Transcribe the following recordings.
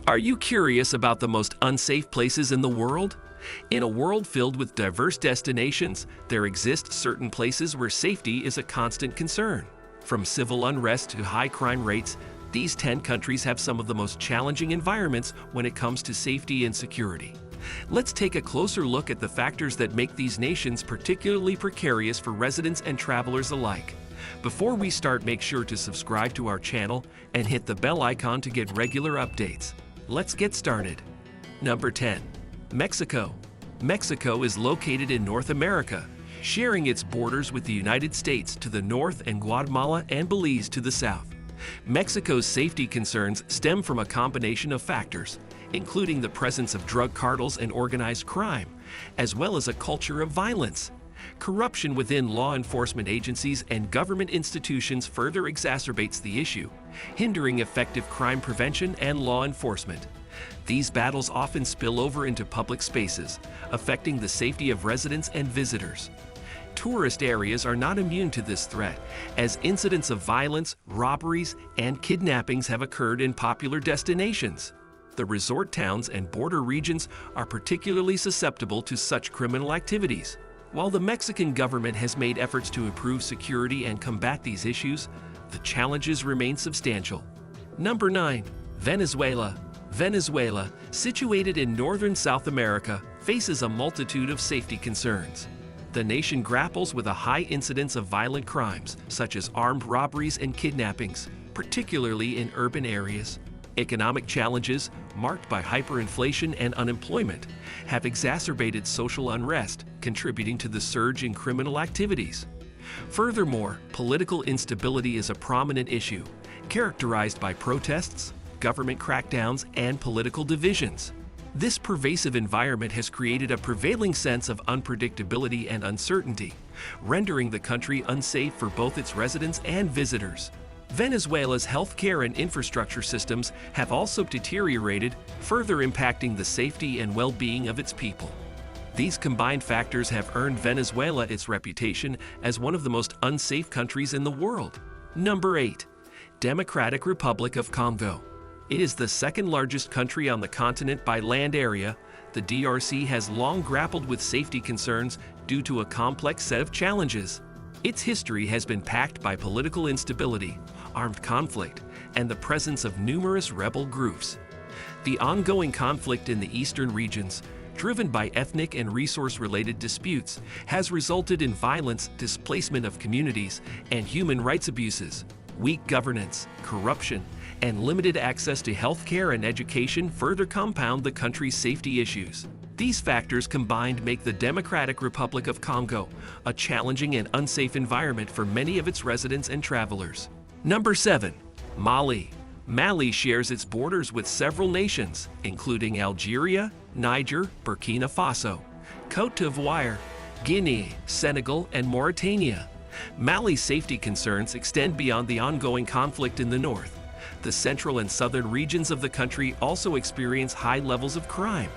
Are you curious about the most unsafe places in the world? In a world filled with diverse destinations, there exist certain places where safety is a constant concern. From civil unrest to high crime rates, these 10 countries have some of the most challenging environments when it comes to safety and security. Let's take a closer look at the factors that make these nations particularly precarious for residents and travelers alike. Before we start, make sure to subscribe to our channel and hit the bell icon to get regular updates. Let's get started. Number 10. Mexico. Mexico is located in North America, sharing its borders with the United States to the north and Guatemala and Belize to the south. Mexico's safety concerns stem from a combination of factors, including the presence of drug cartels and organized crime, as well as a culture of violence. Corruption within law enforcement agencies and government institutions further exacerbates the issue, hindering effective crime prevention and law enforcement. These battles often spill over into public spaces, affecting the safety of residents and visitors. Tourist areas are not immune to this threat, as incidents of violence, robberies, and kidnappings have occurred in popular destinations. The resort towns and border regions are particularly susceptible to such criminal activities. While the Mexican government has made efforts to improve security and combat these issues, the challenges remain substantial. Number 9. Venezuela. Venezuela, situated in northern South America, faces a multitude of safety concerns. The nation grapples with a high incidence of violent crimes, such as armed robberies and kidnappings, particularly in urban areas. Economic challenges, marked by hyperinflation and unemployment, have exacerbated social unrest, contributing to the surge in criminal activities. Furthermore, political instability is a prominent issue, characterized by protests, government crackdowns, and political divisions. This pervasive environment has created a prevailing sense of unpredictability and uncertainty, rendering the country unsafe for both its residents and visitors. Venezuela's healthcare and infrastructure systems have also deteriorated, further impacting the safety and well-being of its people. These combined factors have earned Venezuela its reputation as one of the most unsafe countries in the world. Number 8. Democratic Republic of Congo. It is the second largest country on the continent by land area. The DRC has long grappled with safety concerns due to a complex set of challenges. Its history has been packed by political instability, armed conflict, and the presence of numerous rebel groups. The ongoing conflict in the eastern regions, driven by ethnic and resource-related disputes, has resulted in violence, displacement of communities, and human rights abuses. Weak governance, corruption, and limited access to healthcare and education further compound the country's safety issues. These factors combined make the Democratic Republic of Congo a challenging and unsafe environment for many of its residents and travelers. Number 7. Mali. Mali shares its borders with several nations, including Algeria, Niger, Burkina Faso, Côte d'Ivoire, Guinea, Senegal, and Mauritania. Mali's safety concerns extend beyond the ongoing conflict in the north. The central and southern regions of the country also experience high levels of crime,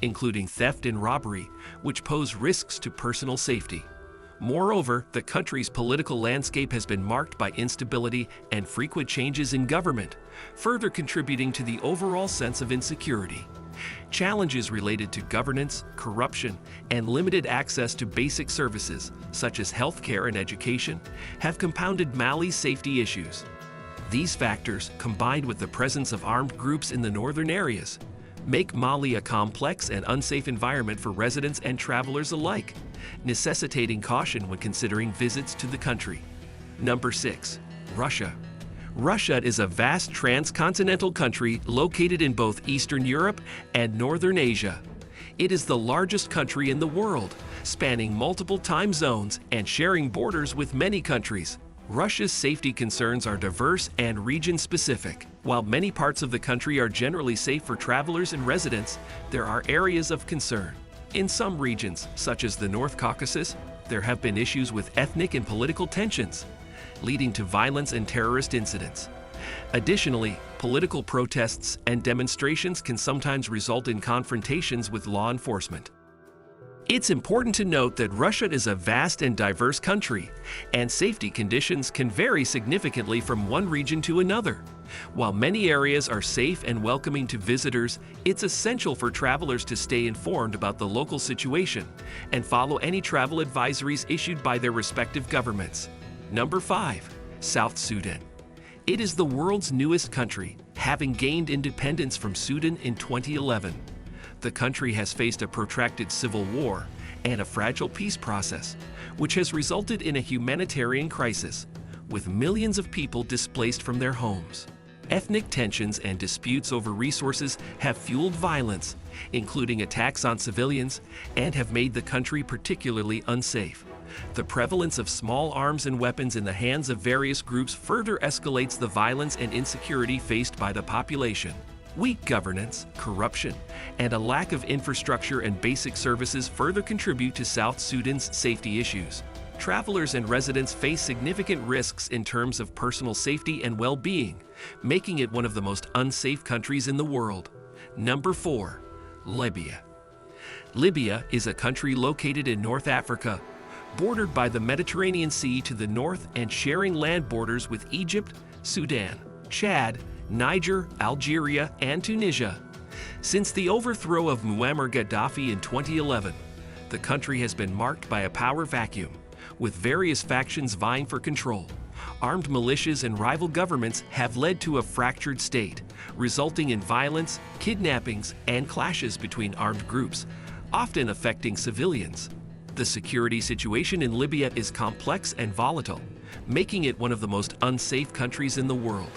including theft and robbery, which pose risks to personal safety. Moreover, the country's political landscape has been marked by instability and frequent changes in government, further contributing to the overall sense of insecurity. Challenges related to governance, corruption, and limited access to basic services, such as healthcare and education, have compounded Mali's safety issues. These factors, combined with the presence of armed groups in the northern areas, make Mali a complex and unsafe environment for residents and travelers alike, necessitating caution when considering visits to the country. Number 6. Russia. Russia is a vast transcontinental country located in both Eastern Europe and Northern Asia. It is the largest country in the world, spanning multiple time zones and sharing borders with many countries. Russia's safety concerns are diverse and region-specific. While many parts of the country are generally safe for travelers and residents, there are areas of concern. In some regions, such as the North Caucasus, there have been issues with ethnic and political tensions, leading to violence and terrorist incidents. Additionally, political protests and demonstrations can sometimes result in confrontations with law enforcement. It's important to note that Russia is a vast and diverse country, and safety conditions can vary significantly from one region to another. While many areas are safe and welcoming to visitors, it's essential for travelers to stay informed about the local situation and follow any travel advisories issued by their respective governments. Number 5. South Sudan. It is the world's newest country, having gained independence from Sudan in 2011. The country has faced a protracted civil war and a fragile peace process, which has resulted in a humanitarian crisis, with millions of people displaced from their homes. Ethnic tensions and disputes over resources have fueled violence, including attacks on civilians, and have made the country particularly unsafe. The prevalence of small arms and weapons in the hands of various groups further escalates the violence and insecurity faced by the population. Weak governance, corruption, and a lack of infrastructure and basic services further contribute to South Sudan's safety issues. Travelers and residents face significant risks in terms of personal safety and well-being, making it one of the most unsafe countries in the world. Number 4. Libya. Libya is a country located in North Africa, bordered by the Mediterranean Sea to the north and sharing land borders with Egypt, Sudan, Chad, Niger, Algeria, and Tunisia. Since the overthrow of Muammar Gaddafi in 2011, the country has been marked by a power vacuum, with various factions vying for control. Armed militias and rival governments have led to a fractured state, resulting in violence, kidnappings, and clashes between armed groups, often affecting civilians. The security situation in Libya is complex and volatile, making it one of the most unsafe countries in the world.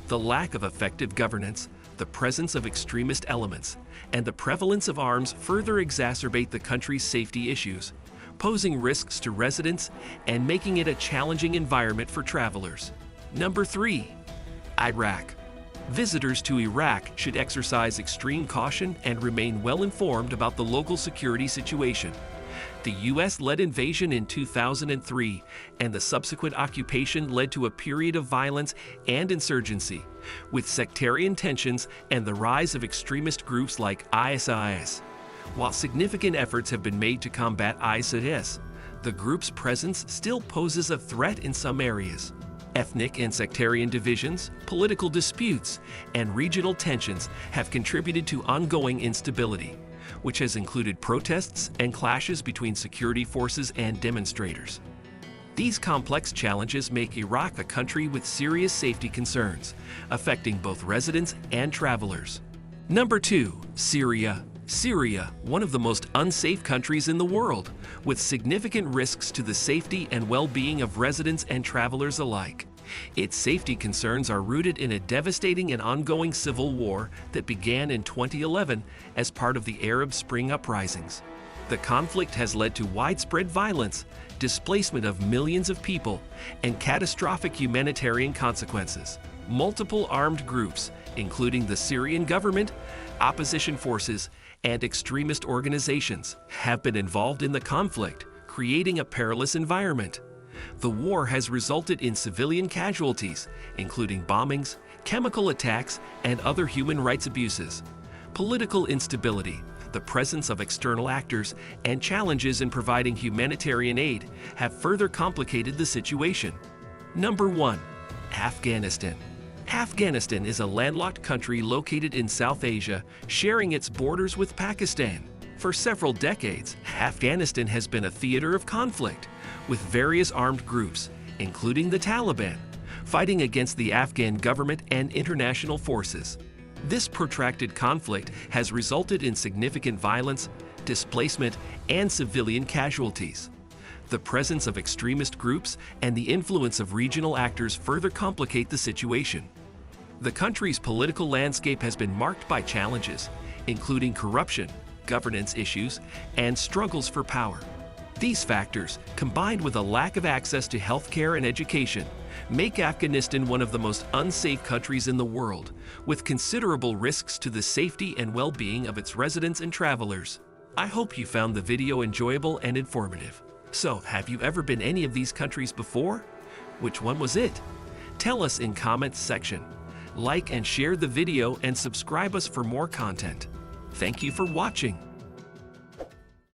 The lack of effective governance, the presence of extremist elements, and the prevalence of arms further exacerbate the country's safety issues, posing risks to residents and making it a challenging environment for travelers. Number 3. Iraq. Visitors to Iraq should exercise extreme caution and remain well informed about the local security situation. The U.S.-led invasion in 2003 and the subsequent occupation led to a period of violence and insurgency, with sectarian tensions and the rise of extremist groups like ISIS. While significant efforts have been made to combat ISIS, the group's presence still poses a threat in some areas. Ethnic and sectarian divisions, political disputes, and regional tensions have contributed to ongoing instability, which has included protests and clashes between security forces and demonstrators. These complex challenges make Iraq a country with serious safety concerns, affecting both residents and travelers. Number 2. Syria. Syria, one of the most unsafe countries in the world, with significant risks to the safety and well-being of residents and travelers alike. Its safety concerns are rooted in a devastating and ongoing civil war that began in 2011 as part of the Arab Spring uprisings. The conflict has led to widespread violence, displacement of millions of people, and catastrophic humanitarian consequences. Multiple armed groups, including the Syrian government, opposition forces, and extremist organizations, have been involved in the conflict, creating a perilous environment. The war has resulted in civilian casualties, including bombings, chemical attacks, and other human rights abuses. Political instability, the presence of external actors, and challenges in providing humanitarian aid have further complicated the situation. Number 1. Afghanistan. Afghanistan is a landlocked country located in South Asia, sharing its borders with Pakistan. For several decades, Afghanistan has been a theater of conflict, with various armed groups, including the Taliban, fighting against the Afghan government and international forces. This protracted conflict has resulted in significant violence, displacement, and civilian casualties. The presence of extremist groups and the influence of regional actors further complicate the situation. The country's political landscape has been marked by challenges, including corruption, governance issues, and struggles for power. These factors, combined with a lack of access to healthcare and education, make Afghanistan one of the most unsafe countries in the world, with considerable risks to the safety and well-being of its residents and travelers. I hope you found the video enjoyable and informative. So, have you ever been any of these countries before? Which one was it? Tell us in comments section. Like and share the video and subscribe us for more content. Thank you for watching.